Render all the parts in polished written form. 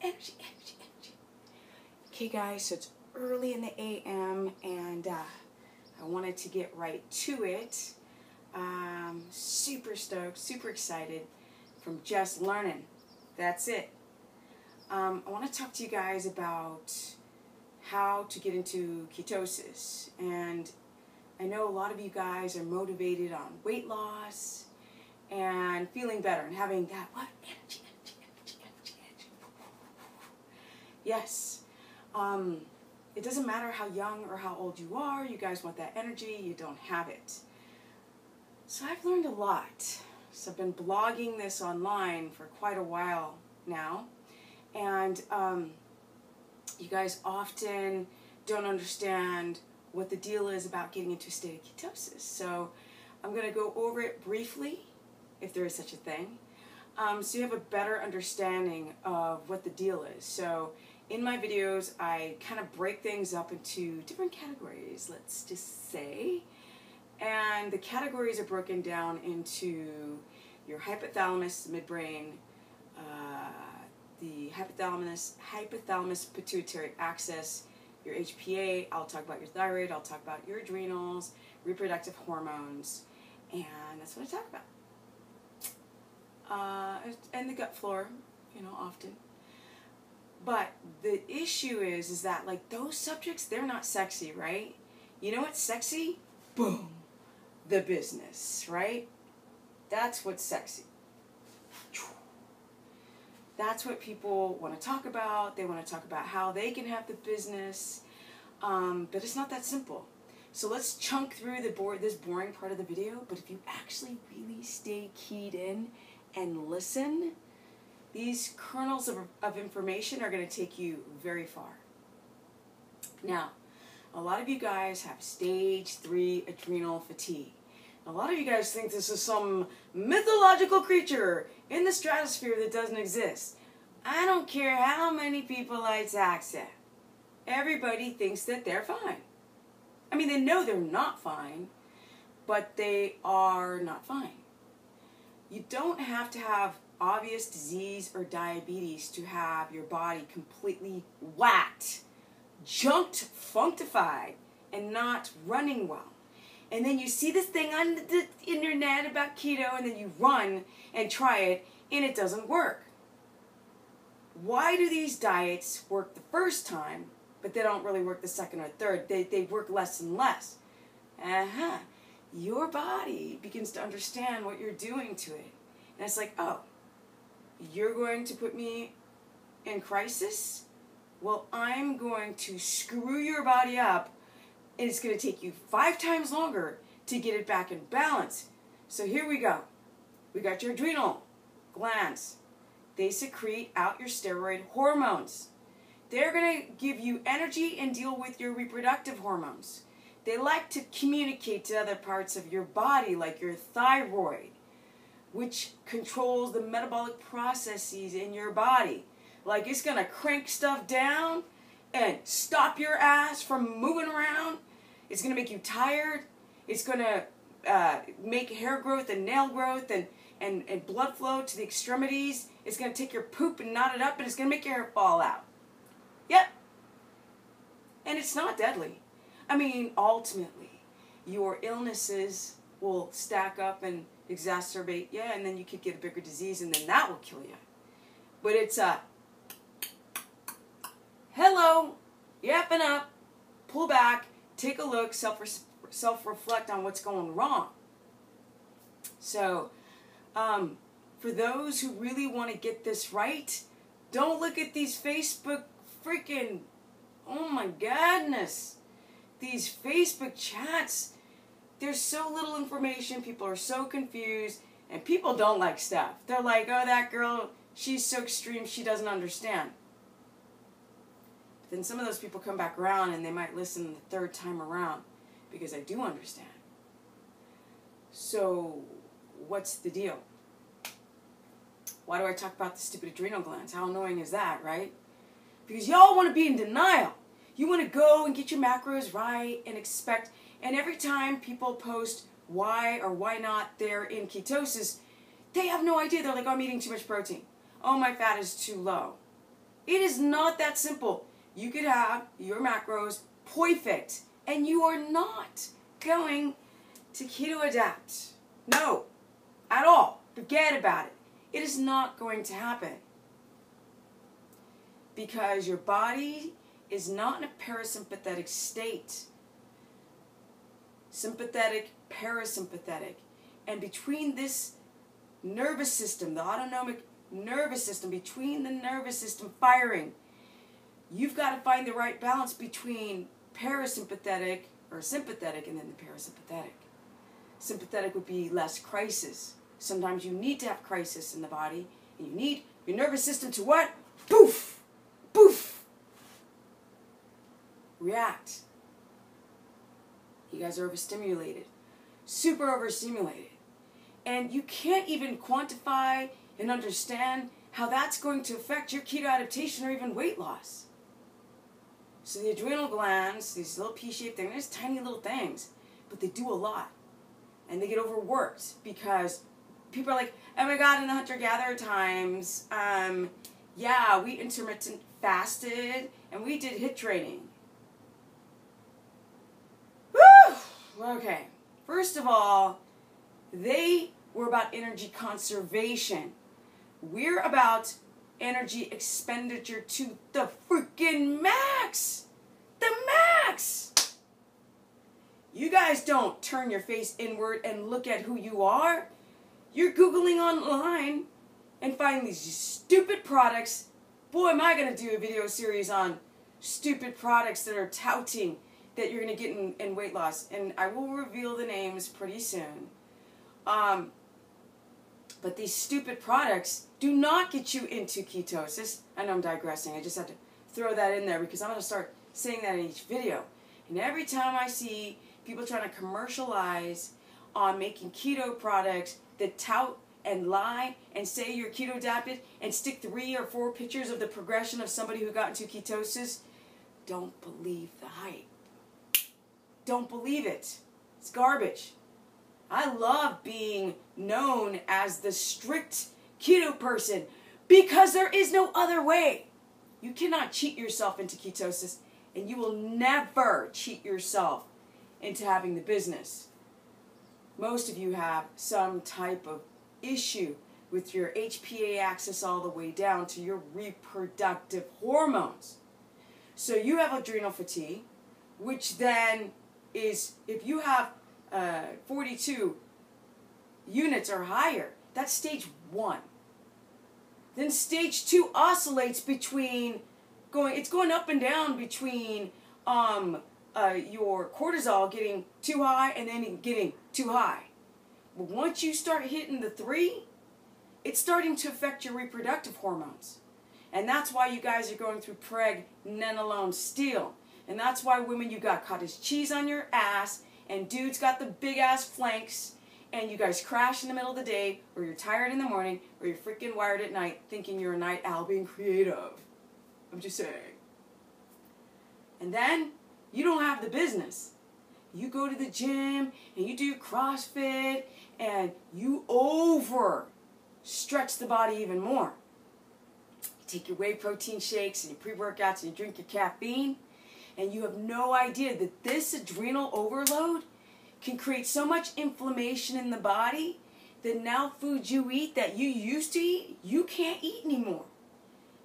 energy, energy, energy. Okay guys, so it's early in the AM and I wanted to get right to it. Super stoked, super excited from just learning. That's it. I want to talk to you guys about how to get into ketosis. And I know a lot of you guys are motivated on weight loss and feeling better and having that, what? Energy, energy, energy, energy, energy. Yes. It doesn't matter how young or how old you are, you guys want that energy, you don't have it. So I've learned a lot. So I've been blogging this online for quite a while now. And you guys often don't understand what the deal is about getting into a state of ketosis. So I'm going to go over it briefly, if there is such a thing, so you have a better understanding of what the deal is. So in my videos, I kind of break things up into different categories, let's just say. And the categories are broken down into your hypothalamus, midbrain, the hypothalamus pituitary axis, your HPA, I'll talk about your thyroid, I'll talk about your adrenals, reproductive hormones, and that's what I talk about. And the gut flora, you know, often. But the issue is that, like, those subjects, they're not sexy, right? You know what's sexy? Boom. The business, right? That's what's sexy. That's what people want to talk about. They want to talk about how they can have the business. But it's not that simple. So let's chunk through this boring part of the video. But if you actually really stay keyed in and listen, these kernels of information are going to take you very far. Now, a lot of you guys have stage 3 adrenal fatigue. A lot of you guys think this is some mythological creature in the stratosphere that doesn't exist. I don't care how many people I talk to. Everybody thinks that they're fine. I mean, they know they're not fine, but they are not fine. You don't have to have obvious disease or diabetes to have your body completely whacked, junked, functified, and not running well. And then you see this thing on the internet about keto, and then you run and try it, and it doesn't work. Why do these diets work the first time, but they don't really work the second or third? They work less and less. Your body begins to understand what you're doing to it. And it's like, oh, you're going to put me in crisis? Well, I'm going to screw your body up. And it's going to take you 5 times longer to get it back in balance. So here we go. We got your adrenal glands. They secrete out your steroid hormones. They're going to give you energy and deal with your reproductive hormones. They like to communicate to other parts of your body, like your thyroid, which controls the metabolic processes in your body. Like, it's going to crank stuff down and stop your ass from moving around. It's going to make you tired. It's going to make hair growth and nail growth and blood flow to the extremities. It's going to take your poop and knot it up, and it's going to make your hair fall out. Yep. And it's not deadly. I mean, ultimately, your illnesses will stack up and exacerbate, yeah, and then you could get a bigger disease, and then that will kill you. But it's hello, yapping up, pull back, take a look, self-reflect on what's going wrong. So, for those who really want to get this right, don't look at these Facebook freaking, oh my goodness, these Facebook chats. There's so little information, people are so confused, and people don't like stuff. They're like, oh, that girl, she's so extreme, she doesn't understand. Then some of those people come back around and they might listen the 3rd time around because I do understand. So, what's the deal? Why do I talk about the stupid adrenal glands? How annoying is that, right? Because y'all want to be in denial. You want to go and get your macros right and expect, and every time people post why or why not they're in ketosis, they have no idea. They're like, oh, I'm eating too much protein. Oh, my fat is too low. It is not that simple. You could have your macros perfect, and you are not going to keto adapt. No, at all. Forget about it. It is not going to happen. Because your body is not in a parasympathetic state. Sympathetic, parasympathetic. And between this nervous system, the autonomic nervous system, between the nervous system firing, you've got to find the right balance between parasympathetic or sympathetic and then the parasympathetic. Sympathetic would be less crisis. Sometimes you need to have crisis in the body, and you need your nervous system to what? Poof! Poof! React. You guys are overstimulated. Super overstimulated. And you can't even quantify and understand how that's going to affect your keto adaptation or even weight loss. So the adrenal glands, these little pea-shaped things, they're just tiny little things, but they do a lot. And they get overworked because people are like, oh my God, in the hunter-gatherer times, yeah, we intermittent fasted and we did HIIT training. Woo! Okay. First of all, they were about energy conservation. We're about energy expenditure to the freaking max. The max. You guys don't turn your face inward and look at who you are. You're Googling online and finding these stupid products. Boy, am I going to do a video series on stupid products that are touting that you're going to get in weight loss. And I will reveal the names pretty soon. But these stupid products do not get you into ketosis. I know I'm digressing. I just have to throw that in there because I'm going to start saying that in each video. And every time I see people trying to commercialize on making keto products that tout and lie and say you're keto adapted and stick 3 or 4 pictures of the progression of somebody who got into ketosis, don't believe the hype. Don't believe it. It's garbage. I love being known as the strict keto person because there is no other way. You cannot cheat yourself into ketosis, and you will never cheat yourself into having the business. Most of you have some type of issue with your HPA axis all the way down to your reproductive hormones. So you have adrenal fatigue, which then is, if you have 42 units or higher, that's stage 1. Then stage 2 oscillates between it's going up and down between your cortisol getting too high and then getting too high. But once you start hitting the 3, it's starting to affect your reproductive hormones. And that's why you guys are going through pregnenolone steal. And that's why women, you got cottage cheese on your ass, and dudes got the big ass flanks, and you guys crash in the middle of the day, or you're tired in the morning, or you're freaking wired at night thinking you're a night owl being creative. I'm just saying. And then you don't have the business. You go to the gym and you do your CrossFit and you stretch the body even more. You take your whey protein shakes and your pre-workouts and you drink your caffeine, and you have no idea that this adrenal overload can create so much inflammation in the body that now foods you eat that you used to eat, you can't eat anymore.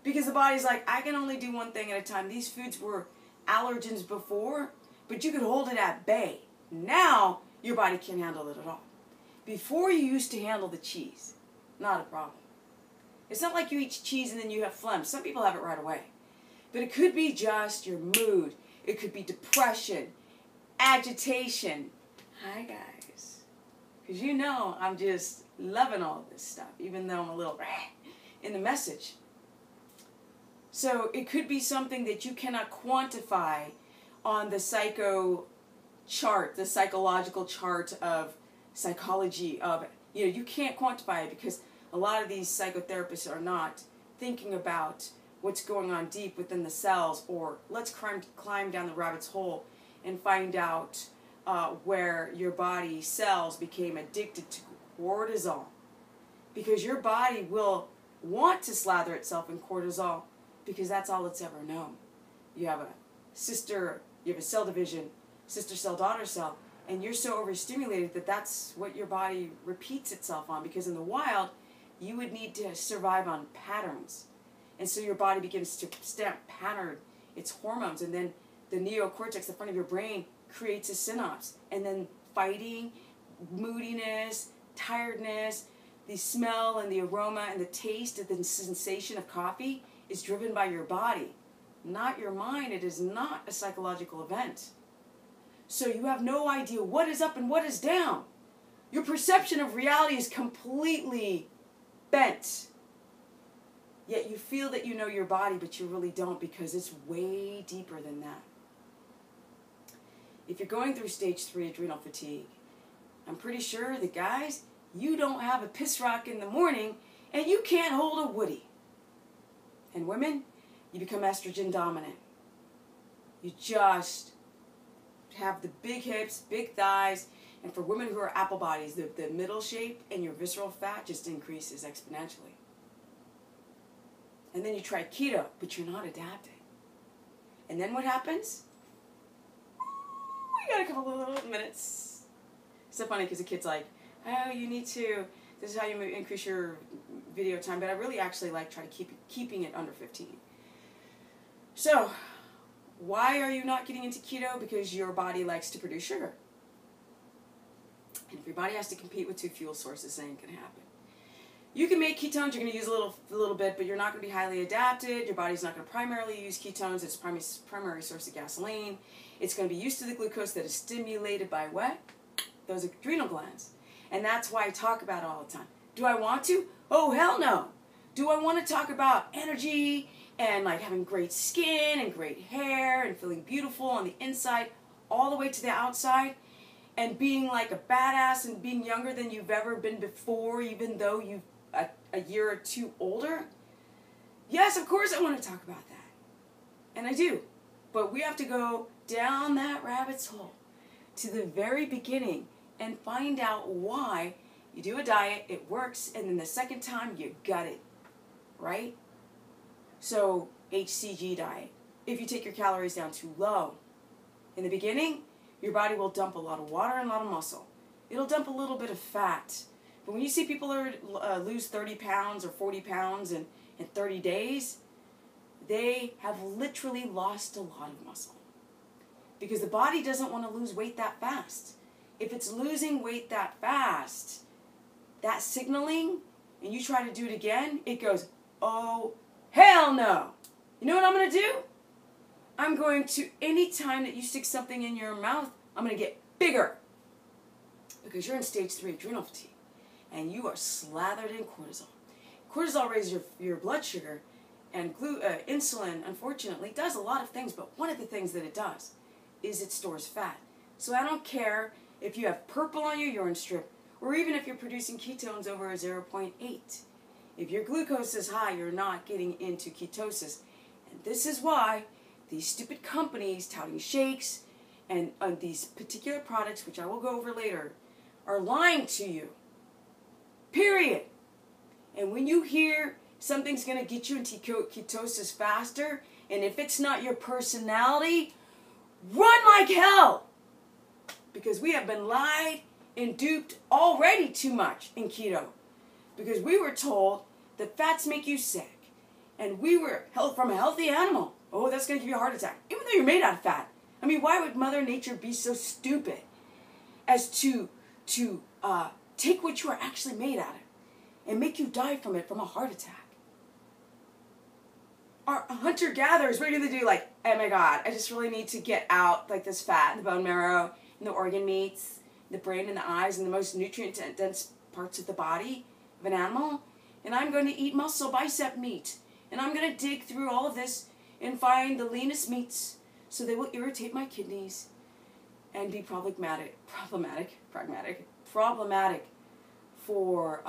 Because the body's like, I can only do one thing at a time. These foods were allergens before, but you could hold it at bay. Now, your body can't handle it at all. Before, you used to handle the cheese. Not a problem. It's not like you eat cheese and then you have phlegm. Some people have it right away. But it could be just your mood. It could be depression, agitation. Hi, guys. Because you know I'm just loving all this stuff, even though I'm a little in the message. So it could be something that you cannot quantify on the psychological chart of psychology of, you can't quantify it because a lot of these psychotherapists are not thinking about what's going on deep within the cells, or let's climb down the rabbit's hole and find out where your body cells became addicted to cortisol. Because your body will want to slather itself in cortisol because that's all it's ever known. You have a cell division, sister cell, daughter cell, and you're so overstimulated that that's what your body repeats itself on, because in the wild, you would need to survive on patterns. And so your body begins to pattern its hormones, and then the neocortex, the front of your brain, creates a synapse. And then fighting, moodiness, tiredness, the smell and the aroma and the taste and the sensation of coffee is driven by your body, not your mind. It is not a psychological event. So you have no idea what is up and what is down. Your perception of reality is completely bent. Yet you feel that you know your body, but you really don't, because it's way deeper than that. If you're going through stage 3 adrenal fatigue, I'm pretty sure that, guys, you don't have a piss rock in the morning and you can't hold a woody. And women, you become estrogen dominant. You just have the big hips, big thighs, and for women who are apple bodies, the middle shape and your visceral fat just increases exponentially. And then you try keto, but you're not adapting. And then what happens? We got a couple of little minutes. It's so funny because the kid's like, oh, you need to, this is how you increase your video time, but I really actually like trying to keeping it under 15. So, why are you not getting into keto? Because your body likes to produce sugar. And if your body has to compete with 2 fuel sources, it ain't going to happen. You can make ketones, you're going to use a little bit, but you're not going to be highly adapted. Your body's not going to primarily use ketones. It's primary source of gasoline. It's going to be used to the glucose that is stimulated by what? Those adrenal glands. And that's why I talk about it all the time. Do I want to? Oh, hell no. Do I want to talk about energy and like having great skin and great hair and feeling beautiful on the inside all the way to the outside and being like a badass and being younger than you've ever been before, even though you've a year or 2 older? Yes, of course I want to talk about that. And I do. But we have to go down that rabbit's hole to the very beginning and find out why you do a diet, it works, and then the second time you gut it, right? So, HCG diet. If you take your calories down too low, in the beginning, your body will dump a lot of water and a lot of muscle. It'll dump a little bit of fat. But when you see people lose 30 pounds or 40 pounds in 30 days, they have literally lost a lot of muscle. Because the body doesn't want to lose weight that fast. If it's losing weight that fast, that signaling, and you try to do it again, it goes, oh, hell no. You know what I'm going to do? I'm going to, anytime that you stick something in your mouth, I'm going to get bigger. Because you're in stage 3 adrenal fatigue. And you are slathered in cortisol. Cortisol raises your blood sugar, and insulin, unfortunately, does a lot of things, but one of the things that it does is it stores fat. So I don't care if you have purple on your urine strip, or even if you're producing ketones over a 0.8. If your glucose is high, you're not getting into ketosis. And this is why these stupid companies touting shakes and these particular products, which I will go over later, are lying to you. Period. And when you hear something's going to get you into ketosis faster, and if it's not your personality, run like hell. Because we have been lied and duped already too much in keto. Because we were told that fats make you sick. And we were from a healthy animal. Oh, that's going to give you a heart attack. Even though you're made out of fat. I mean, why would Mother Nature be so stupid as to take what you are actually made out of and make you die from it from a heart attack? Our hunter-gatherers, what are going to do? Like, oh my God, I just really need to get out like this fat in the bone marrow, in the organ meats, the brain and the eyes, and the most nutrient-dense parts of the body of an animal. And I'm going to eat muscle bicep meat. And I'm going to dig through all of this and find the leanest meats so they will irritate my kidneys and be problematic for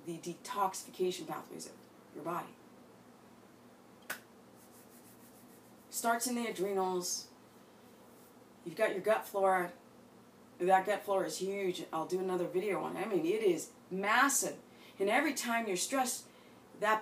the detoxification pathways of your body. Starts in the adrenals. You've got your gut flora. That gut flora is huge. I'll do another video on it. I mean, it is massive. And every time you're stressed, that